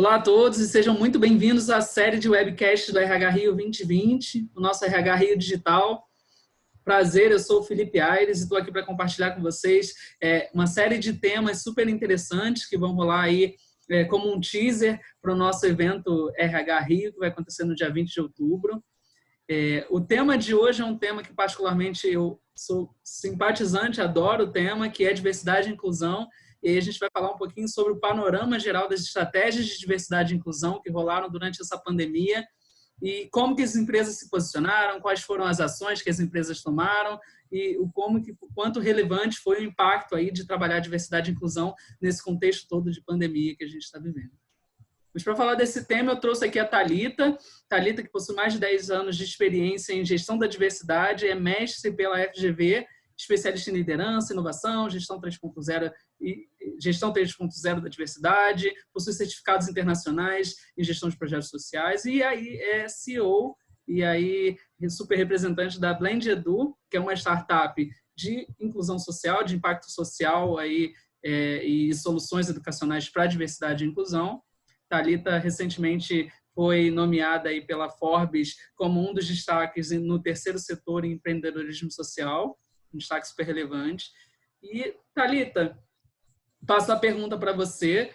Olá a todos e sejam muito bem-vindos à série de webcasts do RH Rio 2020, o nosso RH Rio Digital. Prazer, eu sou o Felipe Aires e estou aqui para compartilhar com vocês uma série de temas super interessantes que vão rolar aí como um teaser para o nosso evento RH Rio, que vai acontecer no dia 20 de outubro. O tema de hoje é um tema que particularmente eu sou simpatizante, adoro o tema, que é diversidade e inclusão. E aí a gente vai falar um pouquinho sobre o panorama geral das estratégias de diversidade e inclusão que rolaram durante essa pandemia e como que as empresas se posicionaram, quais foram as ações que as empresas tomaram e o quanto relevante foi o impacto aí de trabalhar diversidade e inclusão nesse contexto todo de pandemia que a gente está vivendo. Mas para falar desse tema, eu trouxe aqui a Thalita. Thalita, que possui mais de 10 anos de experiência em gestão da diversidade, é mestre pela FGV, especialista em liderança, inovação, gestão 3.0 e gestão 3.0 da diversidade, possui certificados internacionais em gestão de projetos sociais e aí é CEO e aí super representante da Blend Edu, que é uma startup de inclusão social, de impacto social aí, e soluções educacionais para a diversidade e inclusão. Thalita recentemente foi nomeada aí pela Forbes como um dos destaques no terceiro setor em empreendedorismo social, um destaque super relevante. E, Thalita, passo a pergunta para você.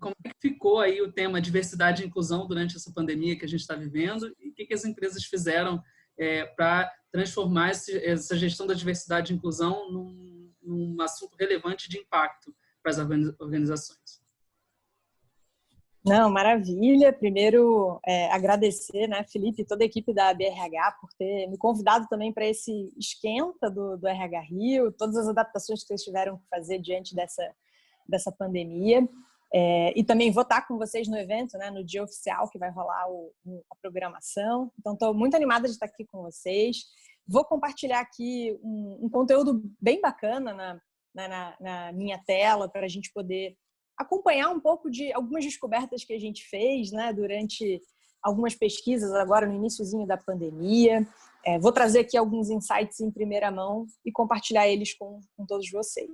Como é que ficou aí o tema diversidade e inclusão durante essa pandemia que a gente está vivendo e o que as empresas fizeram para transformar essa gestão da diversidade e inclusão num assunto relevante de impacto para as organizações? Não, maravilha. Primeiro, agradecer, né, Felipe e toda a equipe da BRH por ter me convidado também para esse esquenta do RH Rio, todas as adaptações que vocês tiveram que fazer diante dessa pandemia. E também vou estar com vocês no evento, né, no dia oficial que vai rolar a programação. Então, estou muito animada de estar aqui com vocês. Vou compartilhar aqui um conteúdo bem bacana na minha tela para a gente poder acompanhar um pouco de algumas descobertas que a gente fez, né, durante algumas pesquisas agora no iniciozinho da pandemia. Vou trazer aqui alguns insights em primeira mão e compartilhar eles com todos vocês.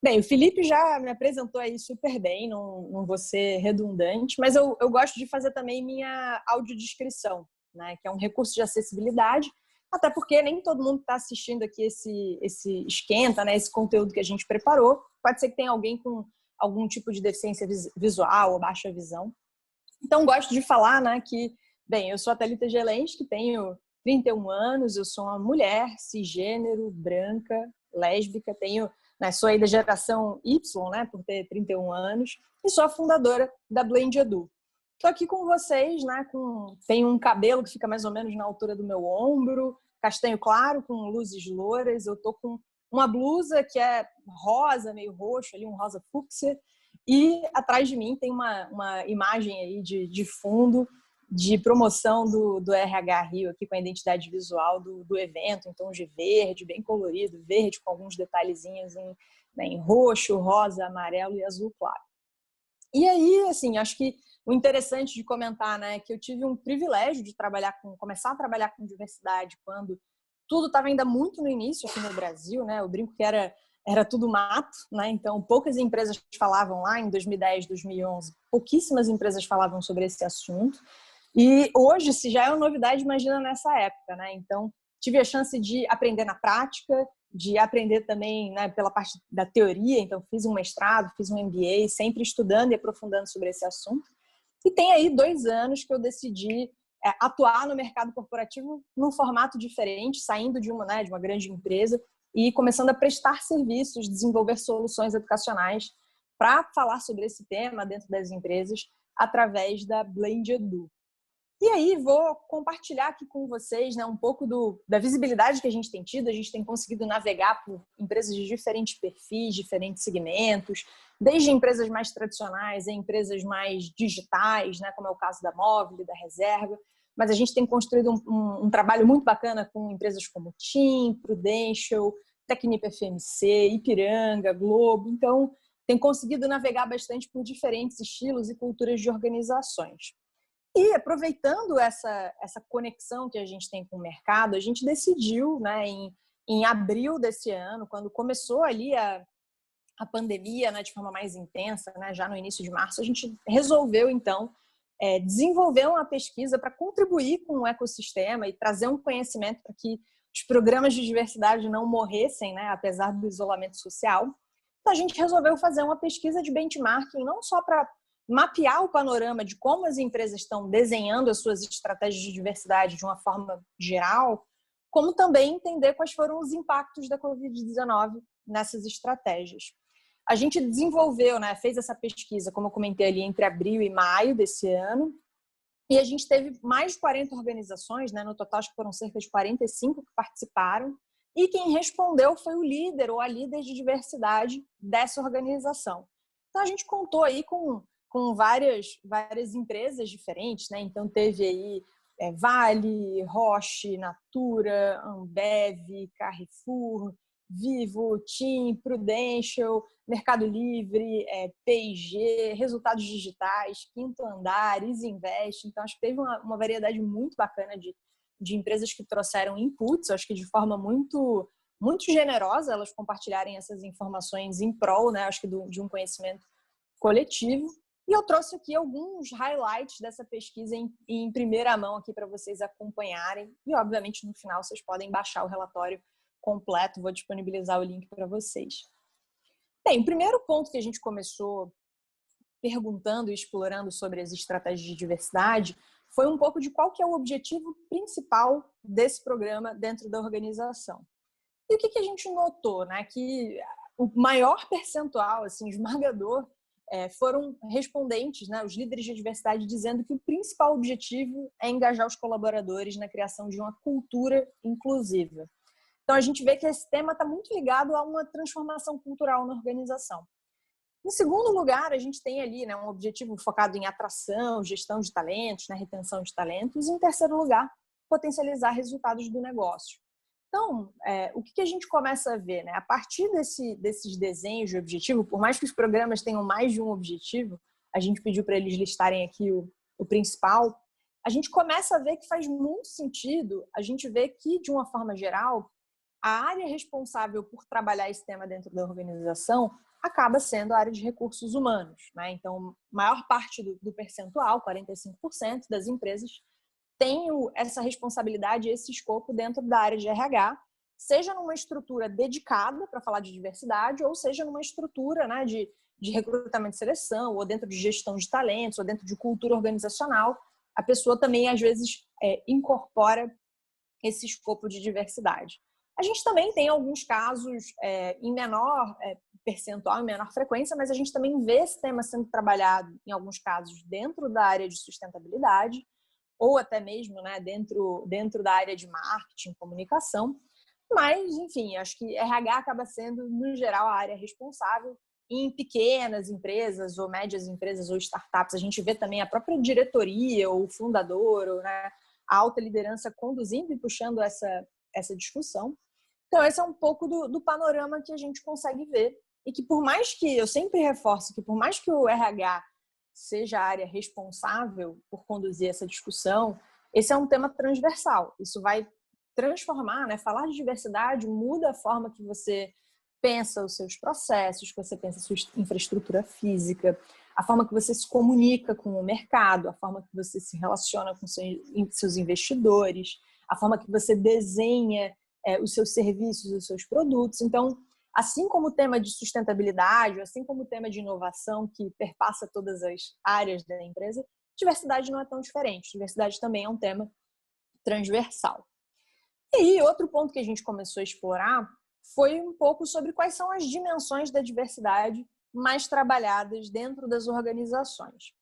Bem, o Felipe já me apresentou aí super bem, não vou ser redundante, mas eu gosto de fazer também minha audiodescrição, né, que é um recurso de acessibilidade, até porque nem todo mundo está assistindo aqui esse esquenta, né, esse conteúdo que a gente preparou. Pode ser que tenha alguém com algum tipo de deficiência visual ou baixa visão. Então, gosto de falar, né, que, bem, eu sou a Thalita Gelensky, tenho 31 anos, eu sou uma mulher cisgênero, branca, lésbica, sou aí da geração Y, né, por ter 31 anos, e sou a fundadora da Blend Edu. Estou aqui com vocês, né, tenho um cabelo que fica mais ou menos na altura do meu ombro, castanho claro, com luzes louras, eu estou com uma blusa que é rosa, meio roxo, ali um rosa fúcsia, e atrás de mim tem uma imagem aí de fundo de promoção do RH Rio, aqui com a identidade visual do evento, em tons de verde, bem colorido, verde com alguns detalhezinhos em roxo, rosa, amarelo e azul claro. E aí, assim, acho que o interessante de comentar, né, é que eu tive um privilégio de começar a trabalhar com diversidade quando tudo estava ainda muito no início aqui no Brasil, né? Eu brinco que era tudo mato, né? Então, poucas empresas falavam lá em 2010, 2011, pouquíssimas empresas falavam sobre esse assunto. E hoje, se já é uma novidade, imagina nessa época, né? Então, tive a chance de aprender na prática, de aprender também, né, pela parte da teoria. Então, fiz um mestrado, fiz um MBA, sempre estudando e aprofundando sobre esse assunto. E tem aí 2 anos que eu decidi atuar no mercado corporativo num formato diferente, saindo de uma grande empresa e começando a prestar serviços, desenvolver soluções educacionais para falar sobre esse tema dentro das empresas através da Blend Edu. E aí vou compartilhar aqui com vocês, né, um pouco da visibilidade que a gente tem tido. A gente tem conseguido navegar por empresas de diferentes perfis, diferentes segmentos, desde empresas mais tradicionais a empresas mais digitais, né, como é o caso da Móvel e da Reserva. Mas a gente tem construído um trabalho muito bacana com empresas como TIM, Prudential, Tecnip FMC, Ipiranga, Globo. Então, tem conseguido navegar bastante por diferentes estilos e culturas de organizações. E aproveitando essa conexão que a gente tem com o mercado, a gente decidiu, né, em abril desse ano, quando começou ali a pandemia, né, de forma mais intensa, né, já no início de março, a gente resolveu, então, desenvolver uma pesquisa para contribuir com o ecossistema e trazer um conhecimento para que os programas de diversidade não morressem, né, apesar do isolamento social. Então, a gente resolveu fazer uma pesquisa de benchmarking, não só para mapear o panorama de como as empresas estão desenhando as suas estratégias de diversidade de uma forma geral, como também entender quais foram os impactos da Covid-19 nessas estratégias. A gente desenvolveu, né, fez essa pesquisa, como eu comentei ali, entre abril e maio desse ano, e a gente teve mais de 40 organizações, né, no total acho que foram cerca de 45 que participaram, e quem respondeu foi o líder ou a líder de diversidade dessa organização. Então a gente contou aí com várias empresas diferentes, né? Então teve aí Vale, Roche, Natura, Ambev, Carrefour, Vivo, TIM, Prudential, Mercado Livre, P&G, Resultados Digitais, Quinto Andar, Isinvest. Então, acho que teve uma variedade muito bacana de empresas que trouxeram inputs, acho que de forma muito, muito generosa, elas compartilharem essas informações em prol, né, acho que de um conhecimento coletivo. E eu trouxe aqui alguns highlights dessa pesquisa em primeira mão aqui para vocês acompanharem. E, obviamente, no final vocês podem baixar o relatório completo, vou disponibilizar o link para vocês. Bem, o primeiro ponto que a gente começou perguntando e explorando sobre as estratégias de diversidade foi um pouco de qual que é o objetivo principal desse programa dentro da organização. E o que a gente notou, né? Que o maior percentual, assim, esmagador, foram respondentes, né, os líderes de diversidade, dizendo que o principal objetivo é engajar os colaboradores na criação de uma cultura inclusiva. Então, a gente vê que esse tema está muito ligado a uma transformação cultural na organização. Em segundo lugar, a gente tem ali, né, um objetivo focado em atração, gestão de talentos, né, retenção de talentos. E, em terceiro lugar, potencializar resultados do negócio. Então, o que a gente começa a ver? Né? A partir desses desenhos de objetivo, por mais que os programas tenham mais de um objetivo, a gente pediu para eles listarem aqui o principal, a gente começa a ver que faz muito sentido a gente ver que, de uma forma geral, a área responsável por trabalhar esse tema dentro da organização acaba sendo a área de recursos humanos. Né? Então, a maior parte do percentual, 45% das empresas, tem essa responsabilidade, esse escopo dentro da área de RH, seja numa estrutura dedicada para falar de diversidade, ou seja numa estrutura, né, de recrutamento e seleção, ou dentro de gestão de talentos, ou dentro de cultura organizacional. A pessoa também, às vezes, incorpora esse escopo de diversidade. A gente também tem alguns casos em menor percentual, em menor frequência, mas a gente também vê esse tema sendo trabalhado, em alguns casos, dentro da área de sustentabilidade, ou até mesmo, né, dentro da área de marketing, comunicação. Mas, enfim, acho que RH acaba sendo, no geral, a área responsável. Em pequenas empresas, ou médias empresas, ou startups, a gente vê também a própria diretoria, ou o fundador, ou, né, a alta liderança conduzindo e puxando essa discussão. Então, esse é um pouco do panorama que a gente consegue ver. E que, por mais que, eu sempre reforço que, por mais que o RH seja a área responsável por conduzir essa discussão, esse é um tema transversal. Isso vai transformar, né? Falar de diversidade muda a forma que você pensa os seus processos, que você pensa a sua infraestrutura física, a forma que você se comunica com o mercado, a forma que você se relaciona com seus investidores, a forma que você desenha os seus serviços, os seus produtos. Então, assim como o tema de sustentabilidade, assim como o tema de inovação que perpassa todas as áreas da empresa, diversidade não é tão diferente. Diversidade também é um tema transversal. E aí, outro ponto que a gente começou a explorar foi um pouco sobre quais são as dimensões da diversidade mais trabalhadas dentro das organizações.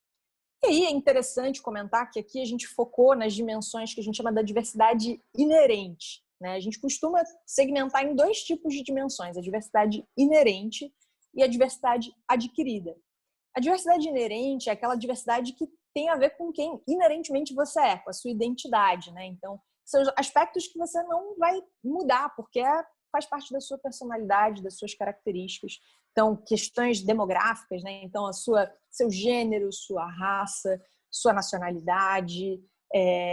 E aí é interessante comentar que aqui a gente focou nas dimensões que a gente chama da diversidade inerente. A gente costuma segmentar em dois tipos de dimensões, a diversidade inerente e a diversidade adquirida. A diversidade inerente é aquela diversidade que tem a ver com quem inerentemente você é, com a sua identidade. Então, são aspectos que você não vai mudar, porque faz parte da sua personalidade, das suas características. Então, questões demográficas, então seu gênero, sua raça, sua nacionalidade.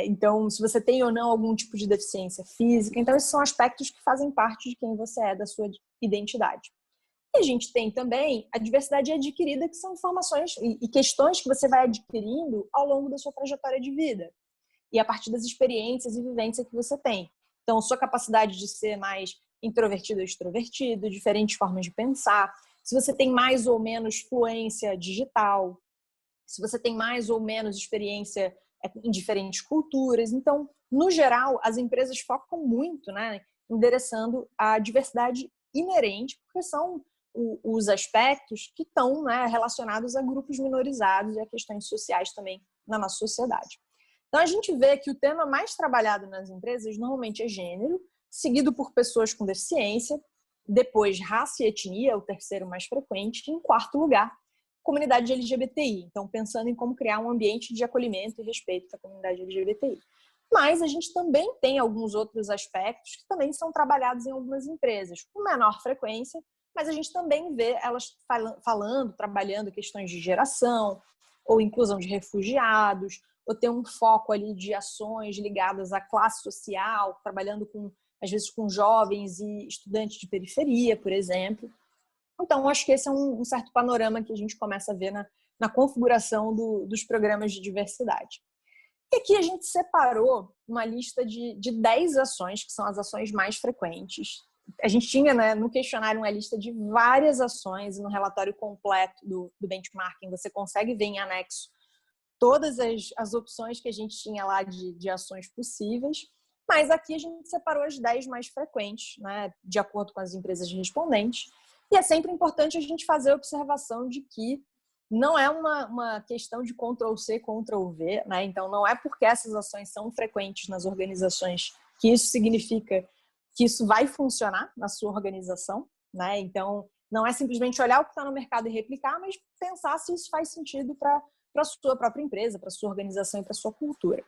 Então, se você tem ou não algum tipo de deficiência física. Então, esses são aspectos que fazem parte de quem você é, da sua identidade. E a gente tem também a diversidade adquirida, que são informações e questões que você vai adquirindo ao longo da sua trajetória de vida e a partir das experiências e vivências que você tem. Então, sua capacidade de ser mais introvertido ou extrovertido, diferentes formas de pensar, se você tem mais ou menos fluência digital, se você tem mais ou menos experiência em diferentes culturas. Então, no geral, as empresas focam muito, né, endereçando a diversidade inerente, porque são os aspectos que estão, né, relacionados a grupos minorizados e a questões sociais também na nossa sociedade. Então, a gente vê que o tema mais trabalhado nas empresas normalmente é gênero, seguido por pessoas com deficiência, depois raça e etnia, o terceiro mais frequente, e em quarto lugar, comunidade LGBTI. Então, pensando em como criar um ambiente de acolhimento e respeito para a comunidade LGBTI. Mas a gente também tem alguns outros aspectos que também são trabalhados em algumas empresas, com menor frequência, mas a gente também vê elas falando, trabalhando questões de geração, ou inclusão de refugiados, ou ter um foco ali de ações ligadas à classe social, trabalhando às vezes com jovens e estudantes de periferia, por exemplo. Então, acho que esse é um certo panorama que a gente começa a ver na configuração dos programas de diversidade. E aqui a gente separou uma lista de 10 ações, que são as ações mais frequentes. A gente tinha, né, no questionário uma lista de várias ações, e no relatório completo do benchmarking você consegue ver em anexo todas as opções que a gente tinha lá de ações possíveis, mas aqui a gente separou as 10 mais frequentes, né, de acordo com as empresas respondentes. E é sempre importante a gente fazer a observação de que não é uma questão de Ctrl+C, Ctrl+V, né? Então, não é porque essas ações são frequentes nas organizações que isso significa que isso vai funcionar na sua organização, né? Então, não é simplesmente olhar o que está no mercado e replicar, mas pensar se isso faz sentido para a sua própria empresa, para a sua organização e para a sua cultura.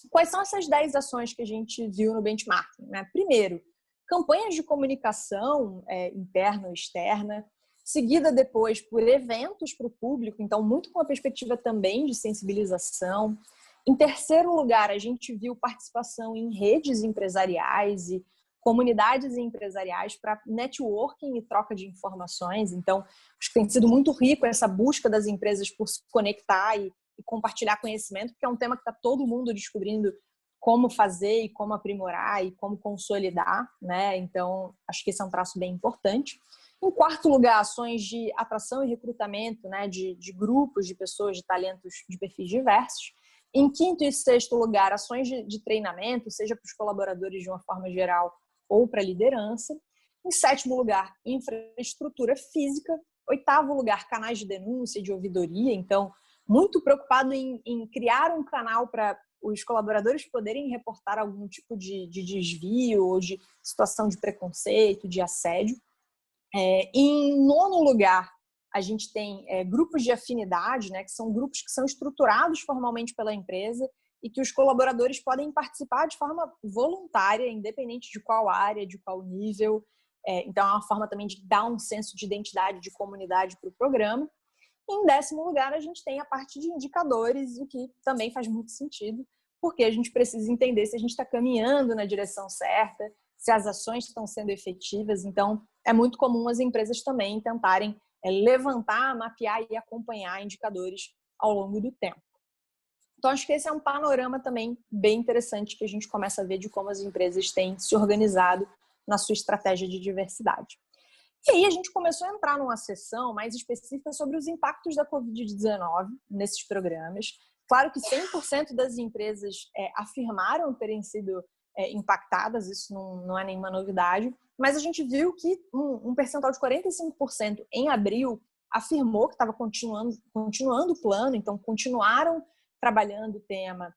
Quais são essas 10 ações que a gente viu no benchmarking, né? Primeiro, campanhas de comunicação interna ou externa, seguida depois por eventos para o público, então muito com a perspectiva também de sensibilização. Em terceiro lugar, a gente viu participação em redes empresariais e comunidades empresariais para networking e troca de informações. Então, acho que tem sido muito rico essa busca das empresas por se conectar e compartilhar conhecimento, porque é um tema que está todo mundo descobrindo como fazer e como aprimorar e como consolidar, né? Então, acho que esse é um traço bem importante. Em quarto lugar, ações de atração e recrutamento, né, de grupos de pessoas de talentos de perfis diversos. Em quinto e sexto lugar, ações de treinamento, seja para os colaboradores de uma forma geral ou para a liderança. Em sétimo lugar, infraestrutura física. Oitavo lugar, canais de denúncia e de ouvidoria. Então, muito preocupado em criar um canal para os colaboradores poderem reportar algum tipo de desvio ou de situação de preconceito, de assédio. Em nono lugar, a gente tem grupos de afinidade, né, que são grupos que são estruturados formalmente pela empresa e que os colaboradores podem participar de forma voluntária, independente de qual área, de qual nível. Então, é uma forma também de dar um senso de identidade, de comunidade para o programa. Em décimo lugar, a gente tem a parte de indicadores, o que também faz muito sentido, porque a gente precisa entender se a gente está caminhando na direção certa, se as ações estão sendo efetivas. Então, é muito comum as empresas também tentarem levantar, mapear e acompanhar indicadores ao longo do tempo. Então, acho que esse é um panorama também bem interessante que a gente começa a ver de como as empresas têm se organizado na sua estratégia de diversidade. E aí a gente começou a entrar numa sessão mais específica sobre os impactos da Covid-19 nesses programas. Claro que 100% das empresas afirmaram terem sido impactadas, isso não é nenhuma novidade, mas a gente viu que um percentual de 45% em abril afirmou que estava continuando o plano, então continuaram trabalhando o tema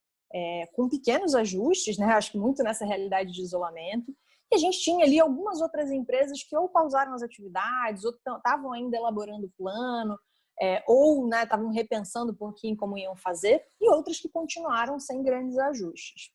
com pequenos ajustes, né? Acho que muito nessa realidade de isolamento. E a gente tinha ali algumas outras empresas que ou pausaram as atividades, ou estavam ainda elaborando o plano, ou estavam repensando um pouquinho como iam fazer, e outras que continuaram sem grandes ajustes.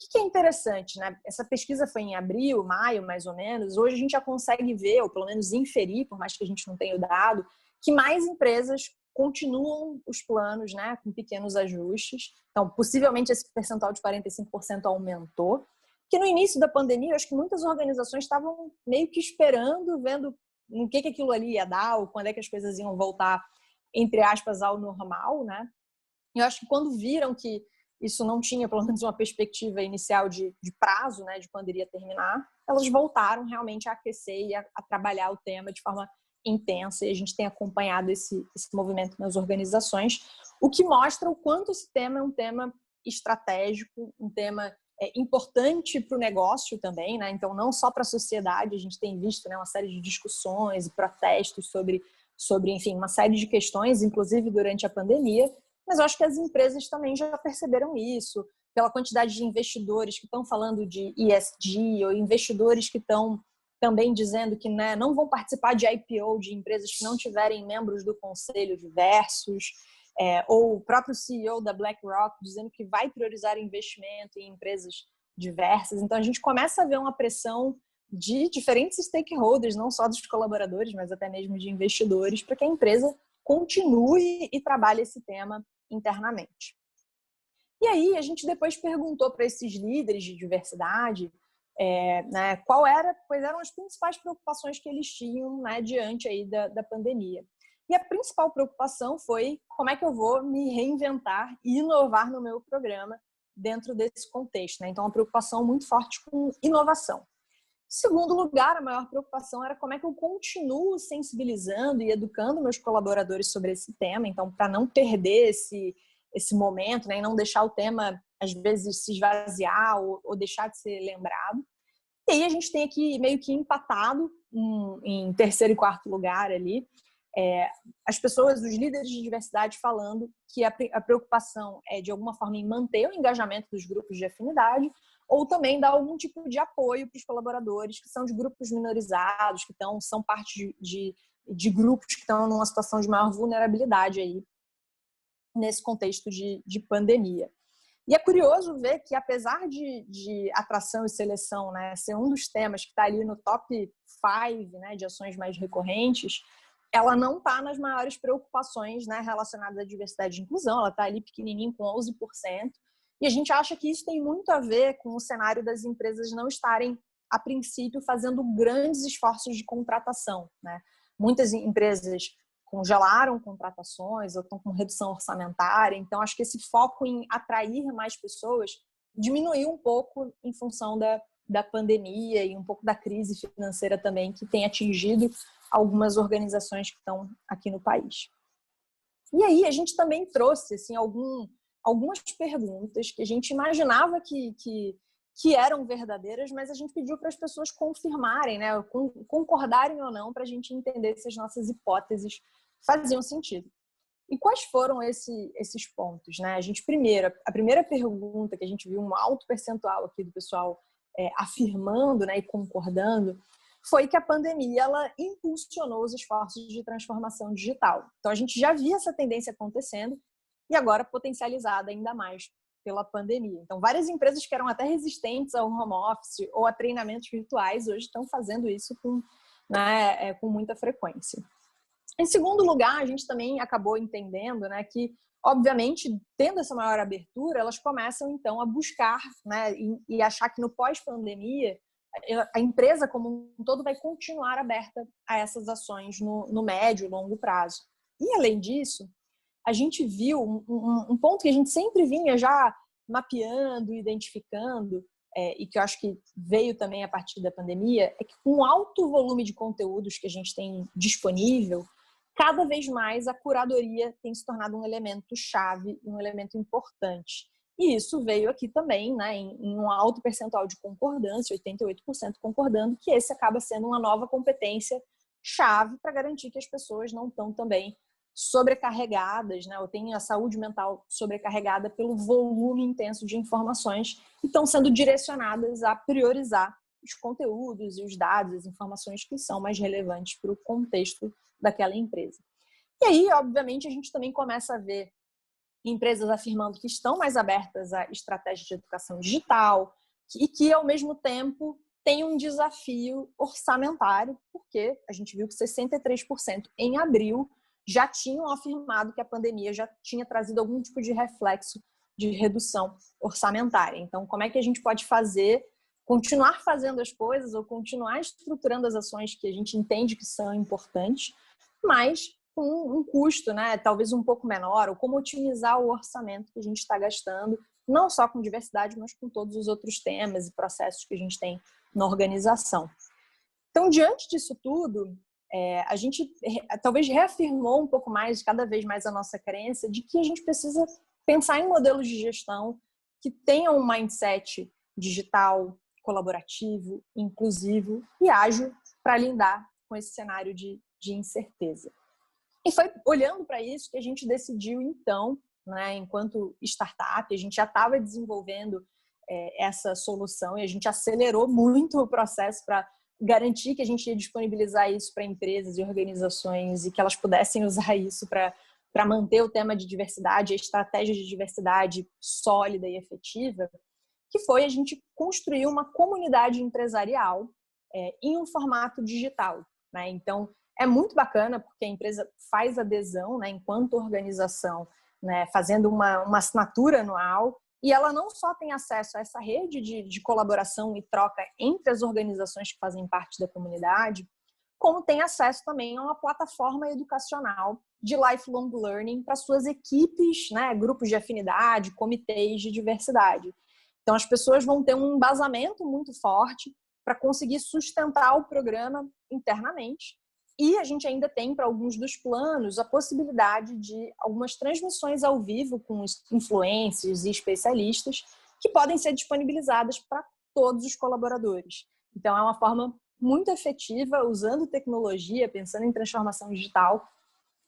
O que é interessante, né? Essa pesquisa foi em abril, maio, mais ou menos. Hoje a gente já consegue ver, ou pelo menos inferir, por mais que a gente não tenha o dado, que mais empresas continuam os planos, né, com pequenos ajustes. Então, possivelmente esse percentual de 45% aumentou. Que no início da pandemia, eu acho que muitas organizações estavam meio que esperando, vendo no que aquilo ali ia dar, ou quando é que as coisas iam voltar, entre aspas, ao normal, né? Eu acho que quando viram que isso não tinha, pelo menos, uma perspectiva inicial de prazo, né, de quando iria terminar, elas voltaram realmente a aquecer e a trabalhar o tema de forma intensa, e a gente tem acompanhado esse movimento nas organizações, o que mostra o quanto esse tema é um tema estratégico, um tema importante para o negócio também, né? Então, não só para a sociedade, a gente tem visto, né, uma série de discussões e protestos sobre, enfim, uma série de questões, inclusive durante a pandemia, mas eu acho que as empresas também já perceberam isso, pela quantidade de investidores que estão falando de ESG, ou investidores que estão também dizendo que, né, não vão participar de IPO de empresas que não tiverem membros do conselho diversos, ou o próprio CEO da BlackRock dizendo que vai priorizar investimento em empresas diversas. Então, a gente começa a ver uma pressão de diferentes stakeholders, não só dos colaboradores, mas até mesmo de investidores, para que a empresa continue e trabalhe esse tema internamente. E aí, a gente depois perguntou para esses líderes de diversidade né, quais eram as principais preocupações que eles tinham, né, diante aí da pandemia. E a principal preocupação foi como é que eu vou me reinventar e inovar no meu programa dentro desse contexto, né? Então, uma preocupação muito forte com inovação. Em segundo lugar, a maior preocupação era como é que eu continuo sensibilizando e educando meus colaboradores sobre esse tema, então, para não perder esse momento, né, e não deixar o tema, às vezes, se esvaziar ou deixar de ser lembrado. E aí a gente tem aqui meio que empatado em terceiro e quarto lugar ali, as pessoas, os líderes de diversidade falando que a preocupação é, de alguma forma, em manter o engajamento dos grupos de afinidade ou também dar algum tipo de apoio para os colaboradores que são de grupos minorizados, que são parte de grupos que estão numa situação de maior vulnerabilidade aí nesse contexto de pandemia. E é curioso ver que, apesar de atração e seleção, né, ser um dos temas que está ali no top 5, né, de ações mais recorrentes, ela não está nas maiores preocupações, né, relacionadas à diversidade e inclusão, ela está ali pequenininho com 11%, e a gente acha que isso tem muito a ver com o cenário das empresas não estarem, a princípio, fazendo grandes esforços de contratação, né? Muitas empresas congelaram contratações ou estão com redução orçamentária, então acho que esse foco em atrair mais pessoas diminuiu um pouco em função da pandemia e um pouco da crise financeira também que tem atingido algumas organizações que estão aqui no país. E aí a gente também trouxe assim, algumas perguntas que a gente imaginava que eram verdadeiras, mas a gente pediu para as pessoas confirmarem, né, concordarem ou não, para a gente entender se as nossas hipóteses faziam sentido. E quais foram esses pontos, né? A primeira pergunta que a gente viu um alto percentual aqui do pessoal afirmando, né, e concordando, foi que a pandemia ela impulsionou os esforços de transformação digital. Então, a gente já via essa tendência acontecendo e agora potencializada ainda mais pela pandemia. Então, várias empresas que eram até resistentes ao home office ou a treinamentos virtuais hoje estão fazendo isso com muita frequência. Em segundo lugar, a gente também acabou entendendo, né, que, obviamente, tendo essa maior abertura, elas começam, então, a buscar, né, e achar que no pós-pandemia a empresa como um todo vai continuar aberta a essas ações no médio e longo prazo. E, além disso, a gente viu um ponto que a gente sempre vinha já mapeando, identificando, e que eu acho que veio também a partir da pandemia, é que com o alto volume de conteúdos que a gente tem disponível, cada vez mais a curadoria tem se tornado um elemento chave, um elemento importante. E isso veio aqui também, né, em um alto percentual de concordância, 88% concordando, que esse acaba sendo uma nova competência chave para garantir que as pessoas não estão também sobrecarregadas, né, ou têm a saúde mental sobrecarregada pelo volume intenso de informações e estão sendo direcionadas a priorizar os conteúdos e os dados, as informações que são mais relevantes para o contexto daquela empresa. E aí, obviamente, a gente também começa a ver empresas afirmando que estão mais abertas à estratégia de educação digital e que, ao mesmo tempo, tem um desafio orçamentário, porque a gente viu que 63% em abril já tinham afirmado que a pandemia já tinha trazido algum tipo de reflexo de redução orçamentária. Então, como é que a gente pode fazer continuar fazendo as coisas ou continuar estruturando as ações que a gente entende que são importantes, mas com um custo, né, talvez um pouco menor, ou como otimizar o orçamento que a gente está gastando, não só com diversidade, mas com todos os outros temas e processos que a gente tem na organização. Então, diante disso tudo, a gente talvez reafirmou um pouco mais, cada vez mais, a nossa crença de que a gente precisa pensar em modelos de gestão que tenham um mindset digital, colaborativo, inclusivo e ágil para lidar com esse cenário de incerteza. E foi olhando para isso que a gente decidiu, então, né, enquanto startup, a gente já estava desenvolvendo essa solução e a gente acelerou muito o processo para garantir que a gente ia disponibilizar isso para empresas e organizações e que elas pudessem usar isso para manter o tema de diversidade, a estratégia de diversidade sólida e efetiva, que foi a gente construir uma comunidade empresarial em um formato digital, né? Então, é muito bacana porque a empresa faz adesão, né, enquanto organização, né, fazendo uma assinatura anual, e ela não só tem acesso a essa rede de colaboração e troca entre as organizações que fazem parte da comunidade, como tem acesso também a uma plataforma educacional de lifelong learning para suas equipes, né, grupos de afinidade, comitês de diversidade. Então, as pessoas vão ter um embasamento muito forte para conseguir sustentar o programa internamente. E a gente ainda tem, para alguns dos planos, a possibilidade de algumas transmissões ao vivo com influencers e especialistas que podem ser disponibilizadas para todos os colaboradores. Então, é uma forma muito efetiva, usando tecnologia, pensando em transformação digital,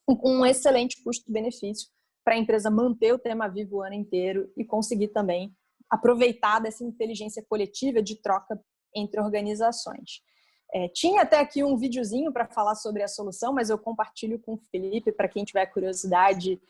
com um excelente custo-benefício para a empresa manter o tema vivo o ano inteiro e conseguir também aproveitar dessa inteligência coletiva de troca entre organizações. Tinha até aqui um videozinho para falar sobre a solução, mas eu compartilho com o Felipe para quem tiver curiosidade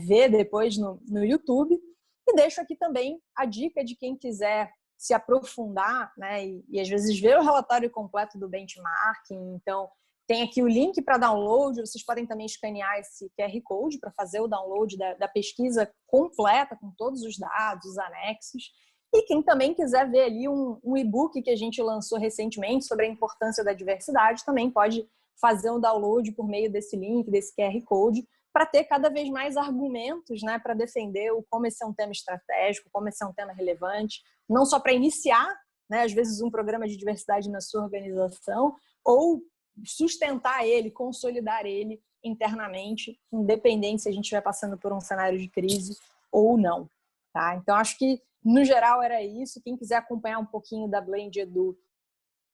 ver depois no YouTube. E deixo aqui também a dica de quem quiser se aprofundar, né, e às vezes ver o relatório completo do benchmarking. Então, tem aqui o link para download. Vocês podem também escanear esse QR Code para fazer o download da pesquisa completa, com todos os dados, os anexos. E quem também quiser ver ali um e-book que a gente lançou recentemente sobre a importância da diversidade, também pode fazer um download por meio desse link, desse QR Code, para ter cada vez mais argumentos, né, para defender como esse é um tema estratégico, como esse é um tema relevante, não só para iniciar, né, às vezes, um programa de diversidade na sua organização, ou sustentar ele, consolidar ele internamente, independente se a gente estiver passando por um cenário de crise ou não. Tá? Então, acho que, no geral, era isso. Quem quiser acompanhar um pouquinho da Blend Edu,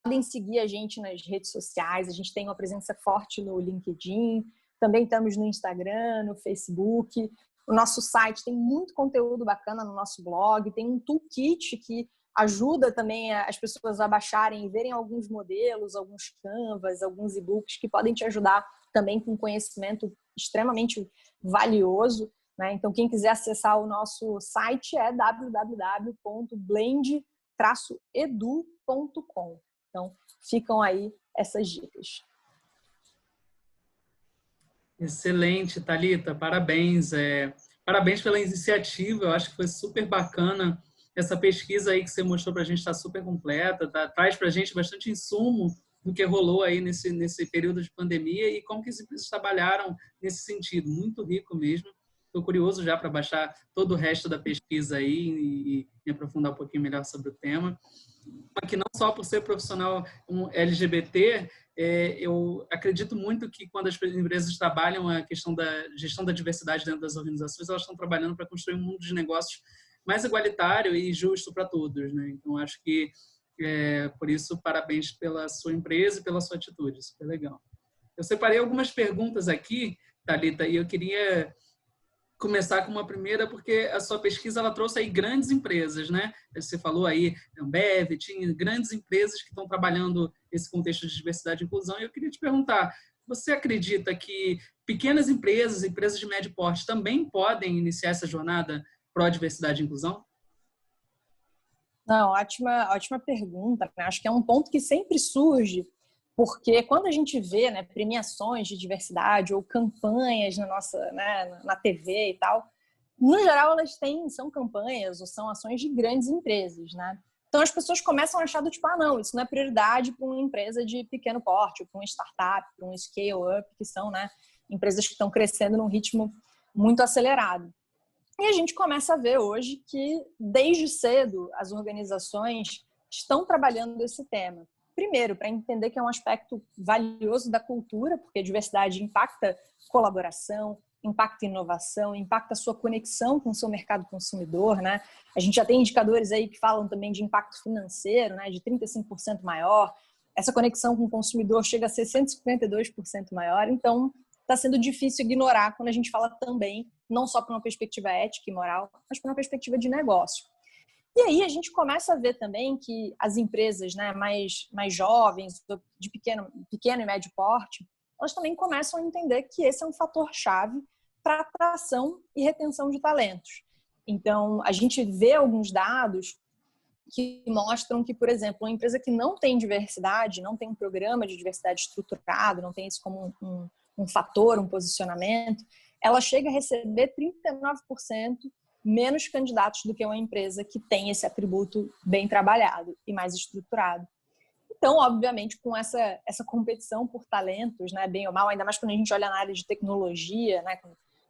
podem seguir a gente nas redes sociais. A gente tem uma presença forte no LinkedIn, também estamos no Instagram, no Facebook. O nosso site tem muito conteúdo bacana no nosso blog, tem um toolkit que ajuda também as pessoas a baixarem e verem alguns modelos, alguns canvas, alguns e-books que podem te ajudar também com conhecimento extremamente valioso, né? Então, quem quiser acessar o nosso site é www.blend-edu.com. Então, ficam aí essas dicas. Excelente, Thalita, parabéns. Parabéns pela iniciativa, eu acho que foi super bacana. Essa pesquisa aí que você mostrou para a gente está super completa, traz para a gente bastante insumo do que rolou aí nesse período de pandemia e como que as empresas trabalharam nesse sentido. Muito rico mesmo. Estou curioso já para baixar todo o resto da pesquisa aí e aprofundar um pouquinho melhor sobre o tema. Que não só por ser profissional LGBT, eu acredito muito que quando as empresas trabalham a questão da gestão da diversidade dentro das organizações, elas estão trabalhando para construir um mundo de negócios mais igualitário e justo para todos, né? Então, acho que, por isso, parabéns pela sua empresa e pela sua atitude. Super legal. Eu separei algumas perguntas aqui, Thalita, e eu queria começar com uma primeira, porque a sua pesquisa ela trouxe aí grandes empresas, né? Você falou aí, Ambev, tinha grandes empresas que estão trabalhando esse contexto de diversidade e inclusão, e eu queria te perguntar, você acredita que pequenas empresas, empresas de médio porte, também podem iniciar essa jornada pró-diversidade e inclusão? Não, ótima pergunta. Acho que é um ponto que sempre surge, porque quando a gente vê, né, premiações de diversidade ou campanhas na TV e tal, no geral elas são campanhas ou são ações de grandes empresas, né? Então, as pessoas começam a achar do tipo, não, isso não é prioridade para uma empresa de pequeno porte, para uma startup, para um scale-up, que são, né, empresas que estão crescendo num ritmo muito acelerado. E a gente começa a ver hoje que, desde cedo, as organizações estão trabalhando esse tema. Primeiro, para entender que é um aspecto valioso da cultura, porque a diversidade impacta colaboração, impacta inovação, impacta a sua conexão com o seu mercado consumidor, né? A gente já tem indicadores aí que falam também de impacto financeiro, né? De 35% maior. Essa conexão com o consumidor chega a ser 152% maior. Então, está sendo difícil ignorar quando a gente fala também, não só para uma perspectiva ética e moral, mas para uma perspectiva de negócio. E aí a gente começa a ver também que as empresas, né, mais jovens, de pequeno e médio porte, elas também começam a entender que esse é um fator-chave para atração e retenção de talentos. Então, a gente vê alguns dados que mostram que, por exemplo, uma empresa que não tem diversidade, não tem um programa de diversidade estruturado, não tem isso como um fator, um posicionamento, ela chega a receber 39% menos candidatos do que uma empresa que tem esse atributo bem trabalhado e mais estruturado. Então, obviamente, com essa competição por talentos, né, bem ou mal, ainda mais quando a gente olha na área de tecnologia, né,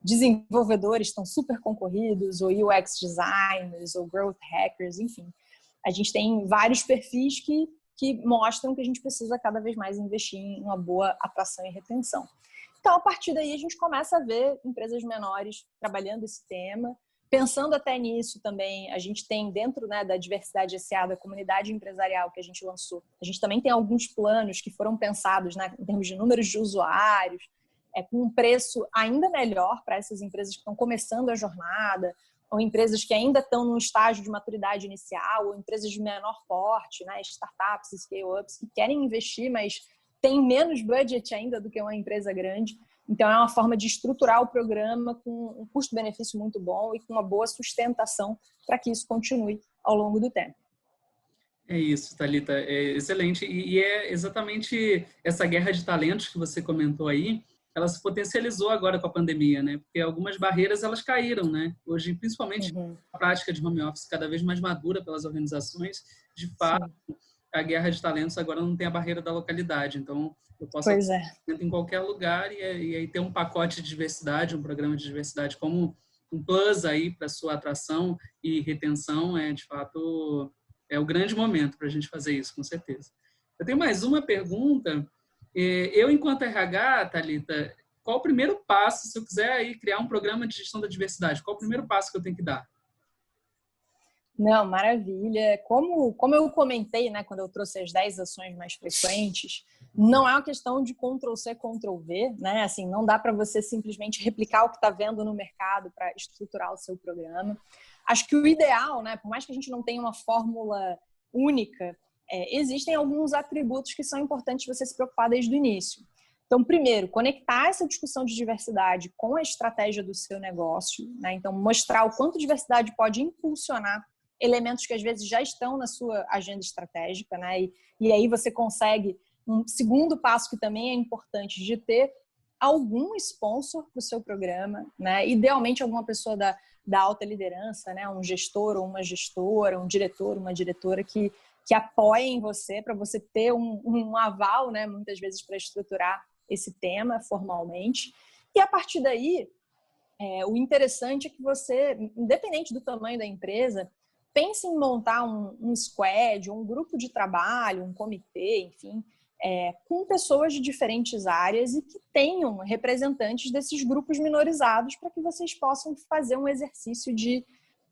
desenvolvedores estão super concorridos, ou UX designers, ou growth hackers, enfim. A gente tem vários perfis que mostram que a gente precisa cada vez mais investir em uma boa atração e retenção. Então, a partir daí, a gente começa a ver empresas menores trabalhando esse tema. Pensando até nisso também, a gente tem dentro, né, da Diversidade S.A., da comunidade empresarial que a gente lançou, a gente também tem alguns planos que foram pensados, né, em termos de números de usuários, com um preço ainda melhor para essas empresas que estão começando a jornada, ou empresas que ainda estão num estágio de maturidade inicial, ou empresas de menor porte, né, startups, scale-ups, que querem investir, mas têm menos budget ainda do que uma empresa grande. Então, é uma forma de estruturar o programa com um custo-benefício muito bom e com uma boa sustentação para que isso continue ao longo do tempo. É isso, Thalita, é excelente. E é exatamente essa guerra de talentos que você comentou aí, ela se potencializou agora com a pandemia, né? Porque algumas barreiras, elas caíram, né? Hoje, principalmente a prática de home office cada vez mais madura pelas organizações, de fato, sim, a guerra de talentos agora não tem a barreira da localidade. Então, eu posso em qualquer lugar e aí ter um pacote de diversidade, um programa de diversidade como um plus aí para sua atração e retenção, de fato, é o grande momento para a gente fazer isso, com certeza. Eu tenho mais uma pergunta. Eu, enquanto RH, Thalita, qual o primeiro passo, se eu quiser aí criar um programa de gestão da diversidade, qual o primeiro passo que eu tenho que dar? Não, maravilha. Como eu comentei, né, quando eu trouxe as 10 ações mais frequentes, não é uma questão de Ctrl+C, Ctrl+V, né? Assim, não dá para você simplesmente replicar o que está vendo no mercado para estruturar o seu programa. Acho que o ideal, né, por mais que a gente não tenha uma fórmula única, existem alguns atributos que são importantes você se preocupar desde o início. Então, primeiro, conectar essa discussão de diversidade com a estratégia do seu negócio, né? Então, mostrar o quanto diversidade pode impulsionar elementos que às vezes já estão na sua agenda estratégica, né? E aí você consegue um segundo passo que também é importante, de ter algum sponsor para o seu programa, né? Idealmente alguma pessoa da alta liderança, né? Um gestor ou uma gestora, um diretor, uma diretora que apoiem você, para você ter um aval, né? Muitas vezes para estruturar esse tema formalmente. E a partir daí, o interessante é que você, independente do tamanho da empresa, pense em montar um squad, um grupo de trabalho, um comitê, enfim, com pessoas de diferentes áreas e que tenham representantes desses grupos minorizados para que vocês possam fazer um exercício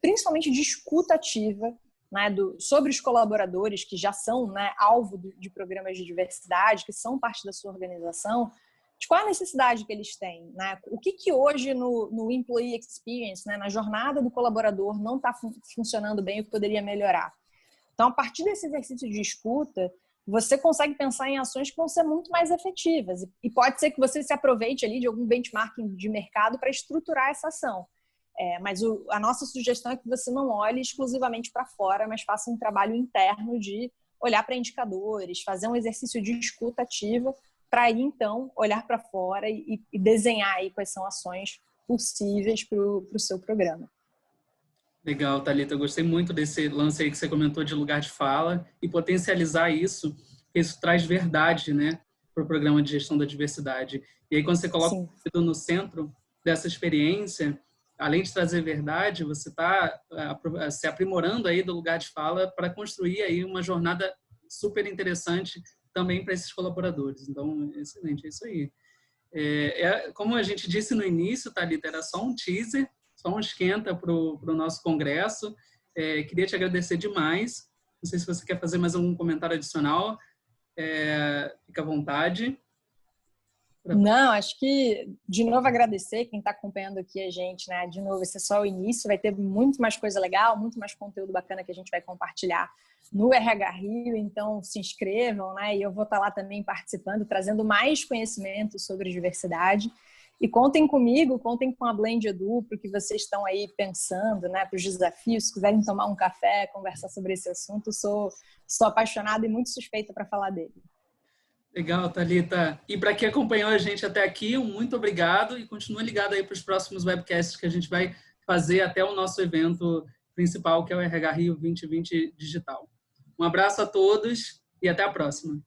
principalmente de escuta ativa, né, sobre os colaboradores que já são, né, alvo de programas de diversidade, que são parte da sua organização, de qual a necessidade que eles têm, né? O que hoje no Employee Experience, né, na jornada do colaborador, não está funcionando bem, o que poderia melhorar. Então, a partir desse exercício de escuta, você consegue pensar em ações que vão ser muito mais efetivas. E pode ser que você se aproveite ali de algum benchmarking de mercado para estruturar essa ação. Mas a nossa sugestão é que você não olhe exclusivamente para fora, mas faça um trabalho interno de olhar para indicadores, fazer um exercício de escuta ativa, para aí, então, olhar para fora e desenhar aí quais são ações possíveis para o seu programa. Legal, Thalita. Eu gostei muito desse lance aí que você comentou de lugar de fala e potencializar isso, porque isso traz verdade, né, para o programa de gestão da diversidade. E aí, quando você coloca o Sim. indivíduo no centro dessa experiência, além de trazer verdade, você está se aprimorando aí do lugar de fala para construir aí uma jornada super interessante também para esses colaboradores. Então, excelente, é isso aí. Como a gente disse no início, Thalita, era só um teaser, só um esquenta para o nosso congresso. Queria te agradecer demais. Não sei se você quer fazer mais algum comentário adicional. Fica à vontade. Não, acho que, de novo, agradecer quem está acompanhando aqui a gente, né? De novo, esse é só o início, vai ter muito mais coisa legal, muito mais conteúdo bacana que a gente vai compartilhar no RH Rio, então se inscrevam, né? E eu vou estar lá também participando, trazendo mais conhecimento sobre diversidade. E contem comigo, contem com a Blend Edu, para o que vocês estão aí pensando, né? Para os desafios, se quiserem tomar um café, conversar sobre esse assunto, sou apaixonada e muito suspeita para falar dele. Legal, Thalita. E para quem acompanhou a gente até aqui, muito obrigado e continue ligado aí para os próximos webcasts que a gente vai fazer até o nosso evento principal, que é o RH Rio 2020 Digital. Um abraço a todos e até a próxima.